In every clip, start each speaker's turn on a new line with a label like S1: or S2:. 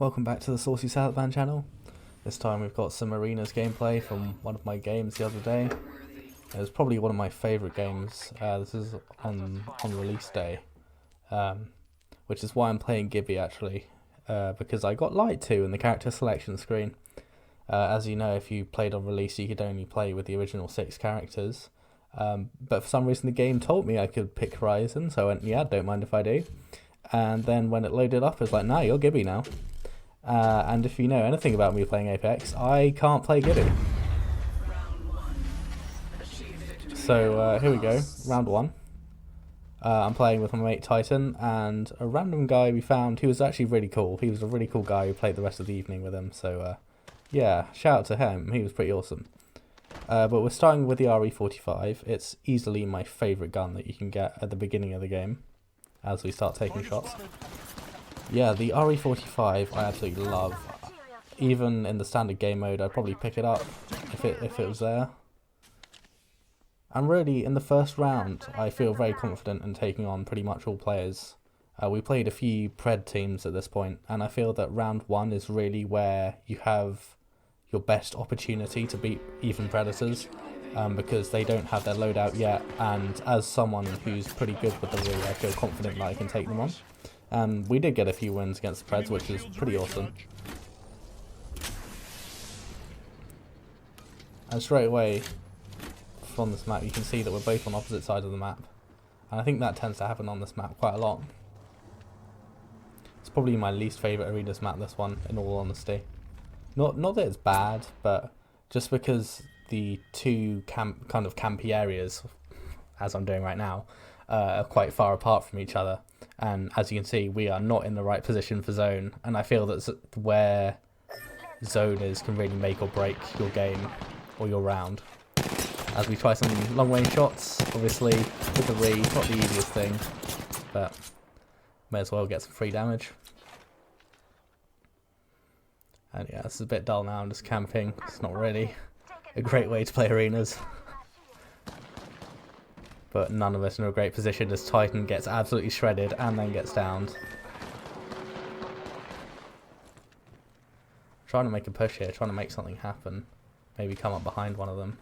S1: Welcome back to the Saucy channel. This time we've got some arenas gameplay from one of my games the other day. It was probably one of my favourite games. This is on release day, which is why I'm playing Gibby actually, because I got lied to in the character selection screen. As you know, if you played on release you could only play with the original 6 characters, but for some reason the game told me I could pick Horizon, so I went, yeah, don't mind if I do. And then when it loaded up, it was like, nah, you're Gibby now. And if you know anything about me playing Apex, I can't play Gibby. So here we go, round 1. I'm playing with my mate Titan and a random guy we found who was actually really cool. He was a really cool guy who played the rest of the evening with him, so yeah, shout out to him, he was pretty awesome. But we're starting with the RE45. It's easily my favourite gun that you can get at the beginning of the game as we start taking shots. Yeah, the RE45 I absolutely love. Even in the standard game mode I'd probably pick it up if it was there. And really, in the first round I feel very confident in taking on pretty much all players. We played a few Pred teams at this point, and I feel that round 1 is really where you have your best opportunity to beat even Predators, because they don't have their loadout yet, and as someone who's pretty good with the Ree, I feel confident that I can take them on. And we did get a few wins against the Preds, which is pretty awesome. And straight away from this map you can see that we're both on opposite sides of the map, and I think that tends to happen on this map quite a lot. It's probably my least favourite arenas map, this one, in all honesty. Not that it's bad, but just because the two kind of campy areas, as I'm doing right now, are quite far apart from each other. And as you can see, we are not in the right position for zone, and I feel that where zone is can really make or break your game or your round. As we try some long range shots, obviously with the Ree, not the easiest thing, but may as well get some free damage. And yeah, this is a bit dull now, I'm just camping. It's not really a great way to play arenas. But none of us are in a great position as Titan gets absolutely shredded and then gets downed. Trying to make a push here, trying to make something happen. Maybe come up behind one of them.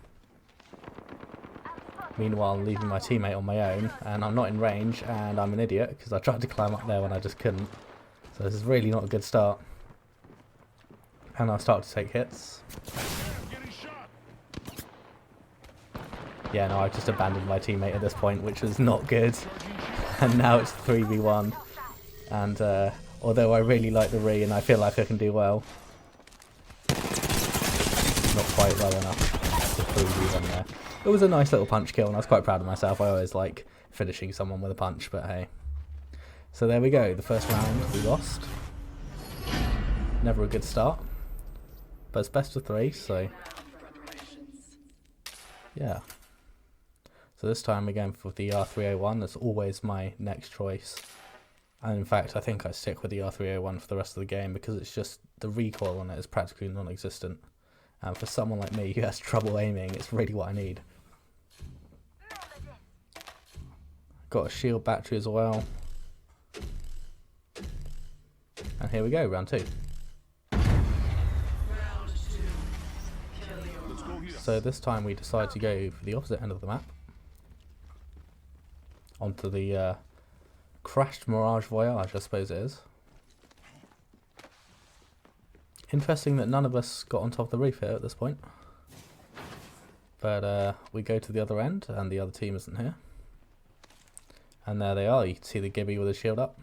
S1: Meanwhile, I'm leaving my teammate on my own, and I'm not in range, and I'm an idiot because I tried to climb up there when I just couldn't. So this is really not a good start. And I'll start to take hits. Yeah, no, I've just abandoned my teammate at this point, which was not good. And now it's 3v1. And although I really like the Ree and I feel like I can do well, not quite well enough to 3v1 there. It was a nice little punch kill and I was quite proud of myself. I always like finishing someone with a punch, but hey. So there we go, the first round we lost. Never a good start. But it's best of 3, so yeah. So this time again for the R301, that's always my next choice. And in fact, I think I stick with the R301 for the rest of the game because it's just, the recoil on it is practically non-existent. And for someone like me who has trouble aiming, it's really what I need. Got a shield battery as well. And here we go, round 2. So this time we decide to go for the opposite end of the map. Onto the crashed Mirage Voyage, I suppose it is. Interesting that none of us got on top of the roof here at this point. But we go to the other end and the other team isn't here. And there they are, you can see the Gibby with his shield up.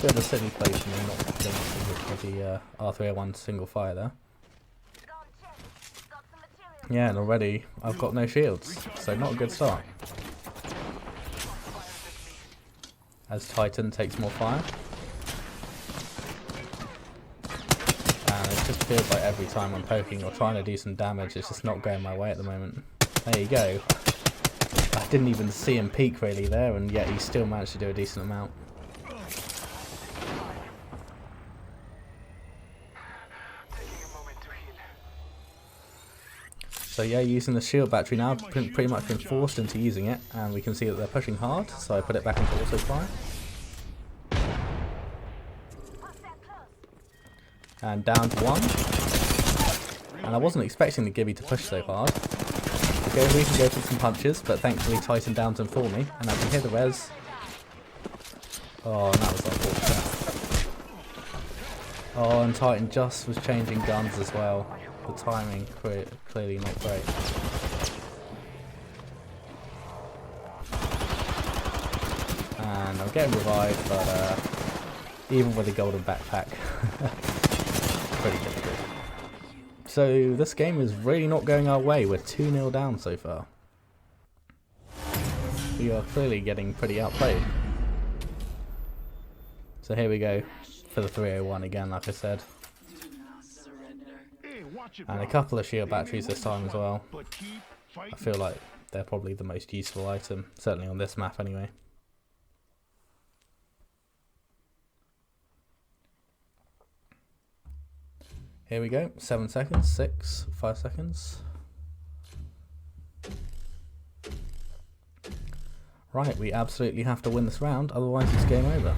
S1: Bit of a silly place for me not to do the R301 single fire there. Yeah, and already I've got no shields, so not a good start. As Titan takes more fire. And it just feels like every time I'm poking or trying to do some damage, it's just not going my way at the moment. There you go. I didn't even see him peak really there, and yet he still managed to do a decent amount. So yeah, using the shield battery now, I've pretty much been forced into using it, and we can see that they're pushing hard, so I put it back into auto fire. And down to one. And I wasn't expecting the Gibby to push so hard. Okay, we can go for some punches, but thankfully Titan downs him for me. And I can hear the res. Oh, and that was unfortunate. Oh, and Titan just was changing guns as well. The timing clearly not great. And I'm getting revived, but even with a golden backpack, pretty difficult. So this game is really not going our way. We're 2-0 down so far. We are clearly getting pretty outplayed. So here we go for the 301 again, like I said. And a couple of shield batteries this time as well. I feel like they're probably the most useful item, certainly on this map anyway. Here we go, 7 seconds, 6, 5 seconds. Right, we absolutely have to win this round, otherwise it's game over.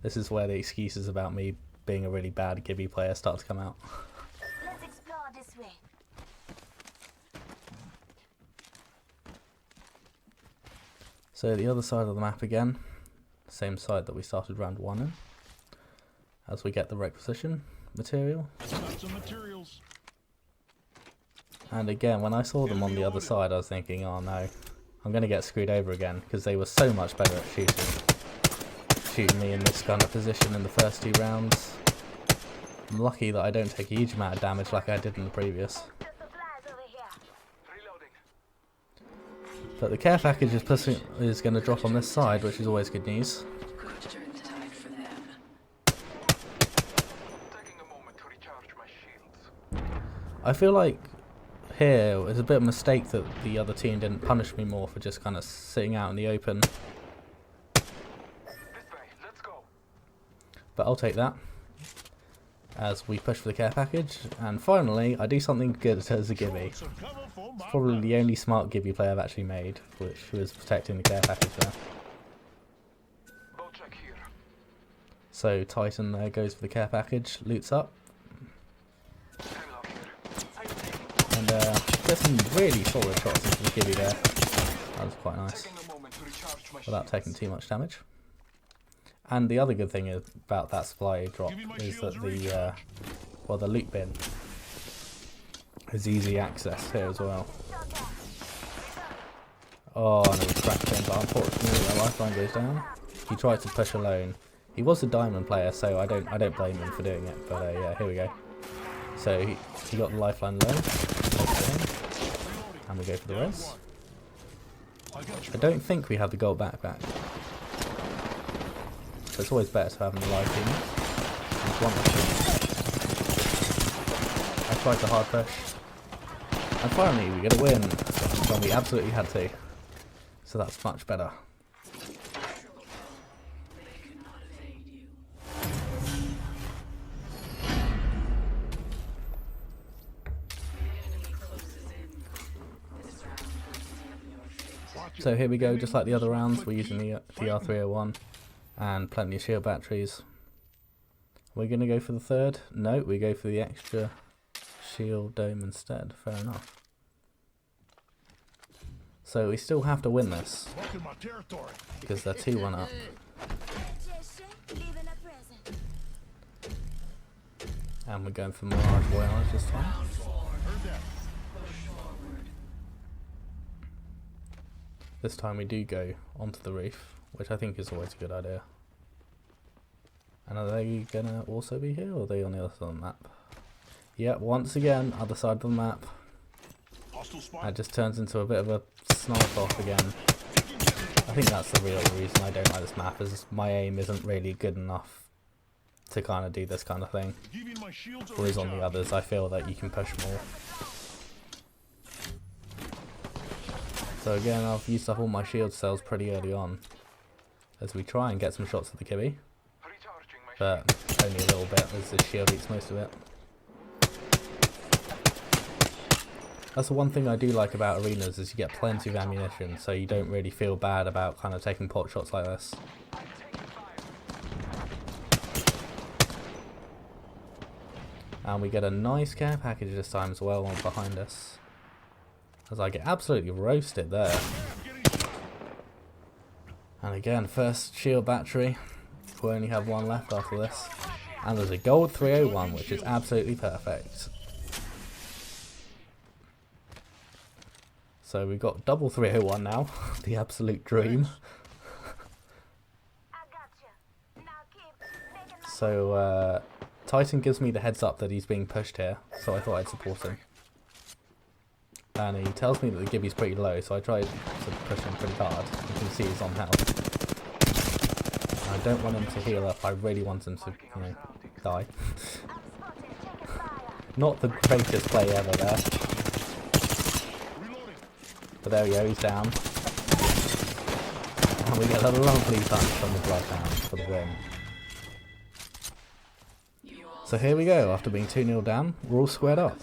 S1: This is where the excuses about me being a really bad Gibby player start to come out.
S2: Let's explore this way.
S1: So the other side of the map again, same side that we started round 1 in. As we get the requisition material. And again, when I saw them on the other side, I was thinking, oh no, I'm going to get screwed over again, because they were so much better at shooting me in this kind of position in the first 2 rounds. I'm lucky that I don't take a huge amount of damage like I did in the previous. But the care package is going to drop on this side, which is always good news. I feel like here it's a bit of a mistake that the other team didn't punish me more for just kind of sitting out in the open. But I'll take that as we push for the care package. And finally, I do something good as a Gibby. It's probably the only smart Gibby play I've actually made, which was protecting the care package there. So Titan there goes for the care package, loots up. And gets some really solid shots into the Gibby there. That was quite nice, without taking too much damage. And the other good thing about that supply drop is that the loot bin is easy access here as well. Oh, and it was cracked in, but unfortunately the lifeline goes down. He tried to push alone. He was a diamond player, so I don't blame him for doing it. But yeah, here we go. So he got the lifeline low, and we go for the res. I don't think we have the gold backpack. So it's always better to have an alive team. I tried to hard push. And finally we get a win. Well, we absolutely had to. So that's much better. So here we go, just like the other rounds, we're using the R301 and plenty of shield batteries. We're going to go for the third? No, we go for the extra shield dome instead. Fair enough. So we still have to win this, because they're 2-1 up. And we're going for Mirage Voyage this time. This time we do go onto the reef, which I think is always a good idea. And are they gonna also be here, or are they on the other side of the map? Yep, once again, other side of the map. That just turns into a bit of a snipe off again. I think that's the real reason I don't like this map, is my aim isn't really good enough to kind of do this kind of thing. Whereas on the others, I feel that you can push more. So again, I've used up all my shield cells pretty early on, as we try and get some shots at the Gibby. But only a little bit, as the shield eats most of it. That's the one thing I do like about arenas, is you get plenty of ammunition, so you don't really feel bad about kind of taking pot shots like this. And we get a nice care package this time as well behind us. As I get absolutely roasted there. And again, first shield battery. We only have one left after this. And there's a gold 301, which is absolutely perfect. So we've got double 301 now. The absolute dream. So Titan gives me the heads up that he's being pushed here, so I thought I'd support him. And he tells me that the Gibby's pretty low, so I tried to push him pretty hard. You can see he's on health. I don't want him to heal up, I really want him to, you know, die. Not the greatest play ever there. But there we go, he's down. And we get a lovely punch from the Bloodhound for the win. So here we go, after being 2-0 down, we're all squared up.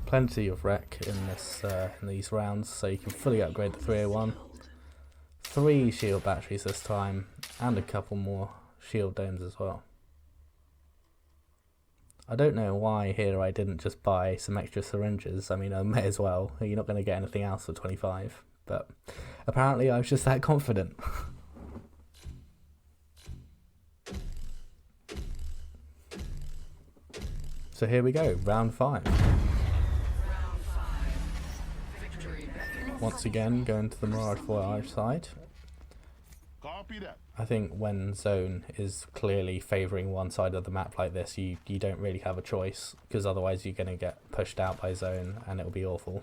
S1: Plenty of wreck in this in these rounds, so you can fully upgrade the 301. 3 shield batteries this time, and a couple more shield domes as well. I don't know why here I didn't just buy some extra syringes. I mean, I may as well. You're not going to get anything else for 25, but apparently I was just that confident. So here we go, round 5. Once again, going to the Mirage Voyage side. I think when zone is clearly favouring one side of the map like this, you don't really have a choice, because otherwise you're going to get pushed out by zone and it'll be awful.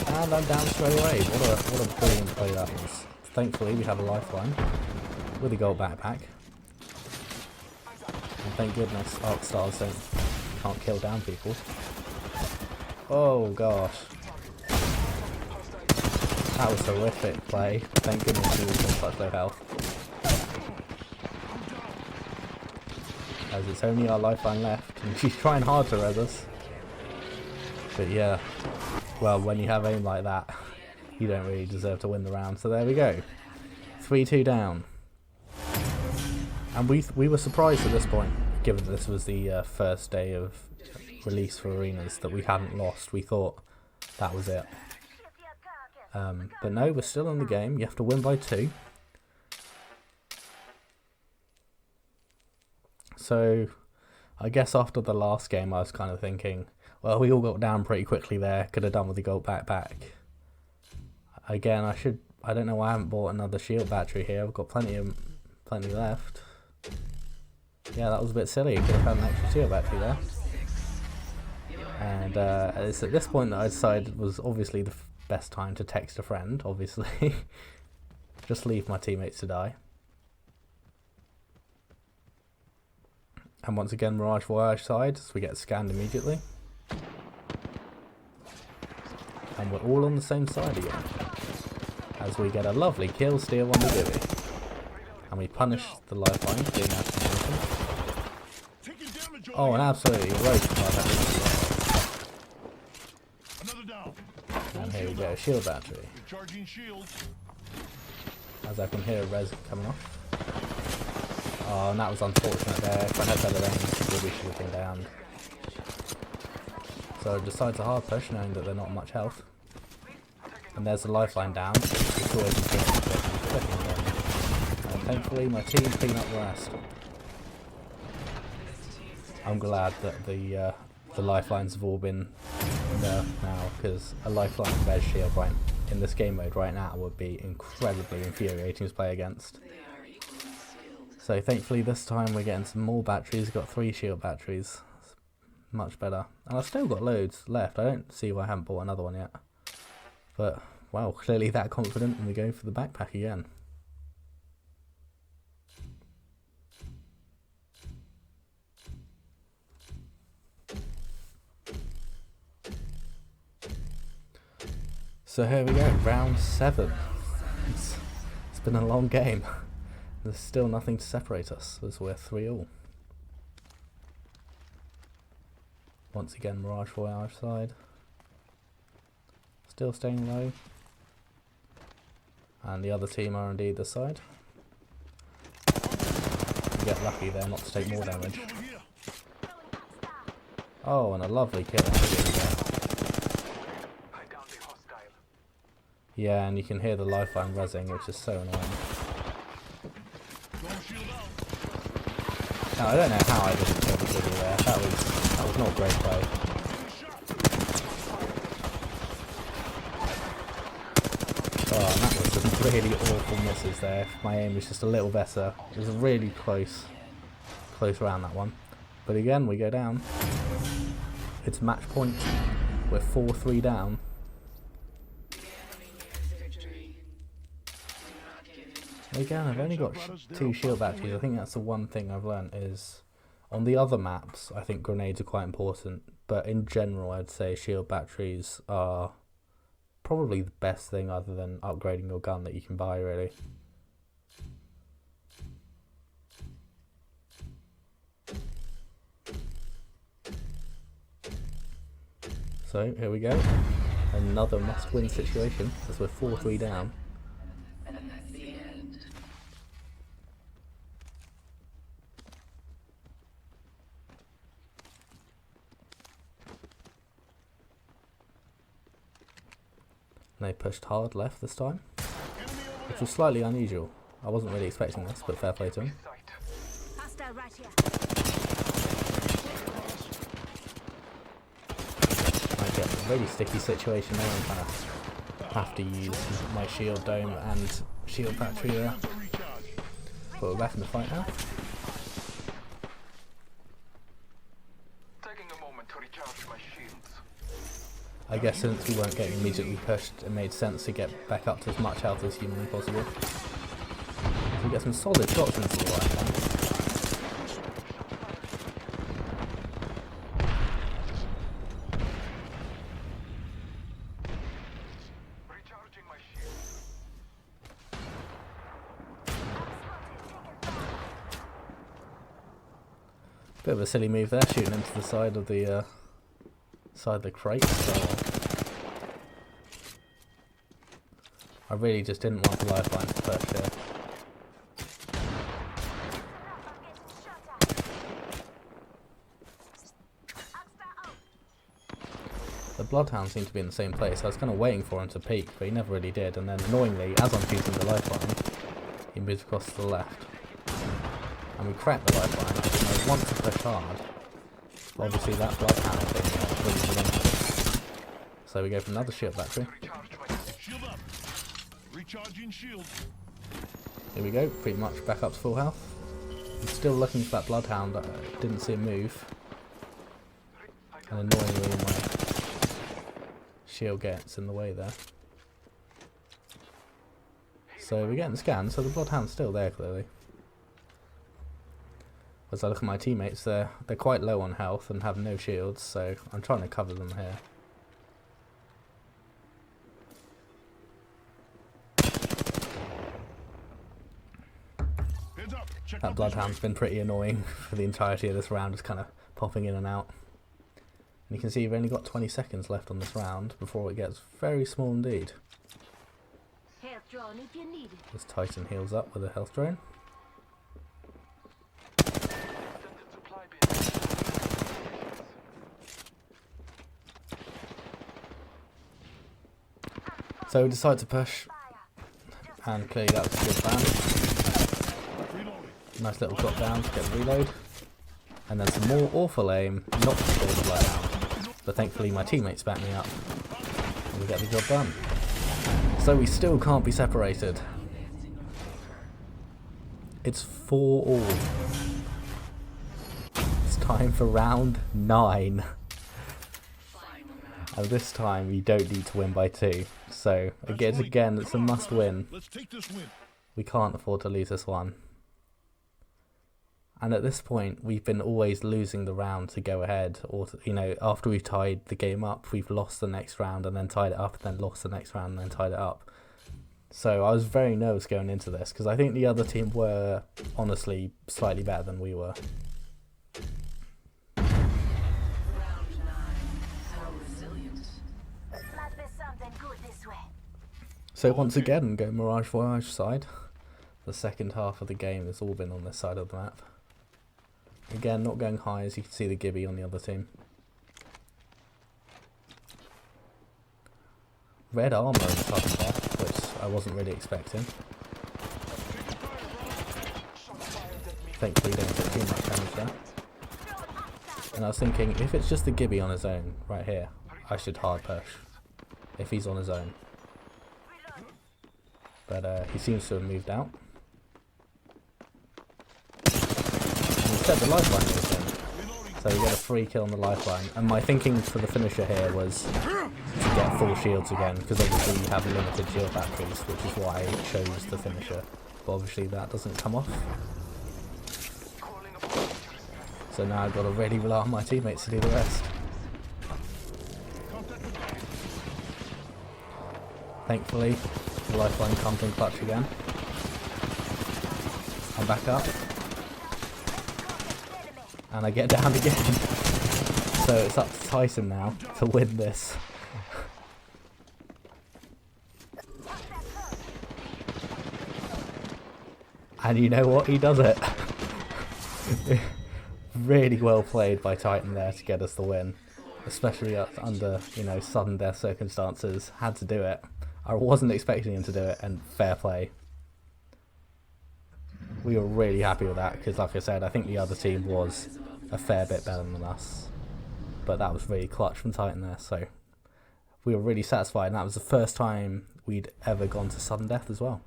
S1: And I'm down straight away. What a brilliant play that was. Thankfully we have a lifeline with a gold backpack. And thank goodness Arc Stars can't kill down people. Oh gosh. That was a horrific play. Thank goodness he was in such low health. As it's only our lifeline left, and she's trying hard to res us. But yeah, well, when you have aim like that, you don't really deserve to win the round. So there we go. 3-2 down. And we were surprised at this point, given this was the first day of release for arenas, that we hadn't lost. We thought that was it. But no, we're still in the game. You have to win by 2. So I guess after the last game I was kind of thinking, well, we all got down pretty quickly there. Could have done with the gold backpack. Again, I don't know why I haven't bought another shield battery here. I've got plenty left. Yeah, that was a bit silly. Could have had an extra shield battery there. And it's at this point that I decided it was obviously the best time to text a friend, obviously. Just leave my teammates to die. And once again, Mirage Voyage side, so we get scanned immediately. And we're all on the same side again. As we get a lovely kill steal on the Gibby. And we punish the lifeline for being out of motion. Oh, and absolutely roast by that. And here we go, shield battery. As I can hear a res coming off. Oh, and that was unfortunate there. If I had better aim, we should have been down. So I decide to hard push, knowing that they're not much health. And there's the lifeline down. It's always important. And thankfully my team clean up the rest. I'm glad that the lifelines have all been nerfed now, because a lifeline res shield right in this game mode right now would be incredibly infuriating to play against. So thankfully this time we're getting some more batteries. We've got 3 shield batteries. It's much better. And I've still got loads left. I don't see why I haven't bought another one yet. But, well, clearly that confident, and we go for the backpack again. So here we go, round 7. It's been a long game. There's still nothing to separate us, as we're 3-all. Once again, Mirage Voyage side. Still staying low. And the other team are indeed this side. You get lucky there not to take more damage. Oh, and a lovely kill. Yeah, and you can hear the lifeline rezzing, which is so annoying. Now, I don't know how I didn't kill the Gilly there. That was not great play. Oh, and that was some really awful misses there. My aim was just a little better. It was a really close round, that one. But again, we go down. It's match point. We're 4-3 down. Again, I've only got 2 shield batteries. I think that's the one thing I've learnt is on the other maps, I think grenades are quite important. But in general, I'd say shield batteries are probably the best thing other than upgrading your gun that you can buy, really. So, here we go. Another must-win situation as we're 4-3 down. They pushed hard left this time, which was slightly unusual. I wasn't really expecting this, but fair play to him. I get a really sticky situation there. I'm kind of have to use my shield dome and shield battery there. But we're back in the fight now. I guess since we weren't getting immediately pushed, it made sense to get back up to as much health as humanly possible. So we get some solid shots into the right hand. Bit of a silly move there, shooting into the side of the crate. I really just didn't want the lifeline to push here. The Bloodhound seemed to be in the same place. I was kind of waiting for him to peek, but he never really did. And then annoyingly, as I'm shooting the lifeline, he moves across to the left. And we cracked the lifeline. I want to push hard. Obviously that Bloodhound thing really prevented. So we go for another shield battery. Here we go, pretty much back up to full health. I'm still looking for that Bloodhound, but I didn't see him move. And annoyingly my shield gets in the way there. So we're getting scanned, so the Bloodhound's still there clearly. As I look at my teammates, they're quite low on health and have no shields, so I'm trying to cover them here. That Bloodhound's been pretty annoying for the entirety of this round, just kind of popping in and out. And you can see you've only got 20 seconds left on this round before it gets very small indeed. This Titan heals up with a health drone. So we decide to push, and clearly that was a good plan. Nice little drop down to get the reload, and then some more awful aim, not to kill the Bloodhound. But thankfully my teammates back me up, and we get the job done. So we still can't be separated. It's 4-all. It's time for round 9. And this time you don't need to win by 2. So again, it's a must win. We can't afford to lose this one. And at this point, we've been always losing the round to go ahead, or to, after we've tied the game up, we've lost the next round and then tied it up, and then lost the next round and then tied it up. So I was very nervous going into this because I think the other team were honestly slightly better than we were. So once again, go Mirage Voyage side. The second half of the game has all been on this side of the map. Again, not going high, as you can see the Gibby on the other team. Red armor in the sudden death, which I wasn't really expecting. Thankfully don't take too much damage there. And I was thinking, if it's just the Gibby on his own, right here, I should hard push. If he's on his own. But he seems to have moved out. And instead the lifeline moves in. So we get a free kill on the lifeline. And my thinking for the finisher here was to get full shields again, because obviously you have limited shield batteries, which is why I chose the finisher. But obviously that doesn't come off. So now I've got to really rely on my teammates to do the rest. Thankfully, the lifeline comes in clutch again. I'm back up. And I get down again. So it's up to Tyson now to win this. And you know what? He does it. Really well played by Titan there to get us the win. Especially under, sudden death circumstances. Had to do it. I wasn't expecting him to do it, and fair play. We were really happy with that, because like I said, I think the other team was a fair bit better than us. But that was really clutch from Titan there, so we were really satisfied, and that was the first time we'd ever gone to sudden death as well.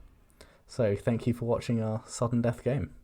S1: So thank you for watching our sudden death game.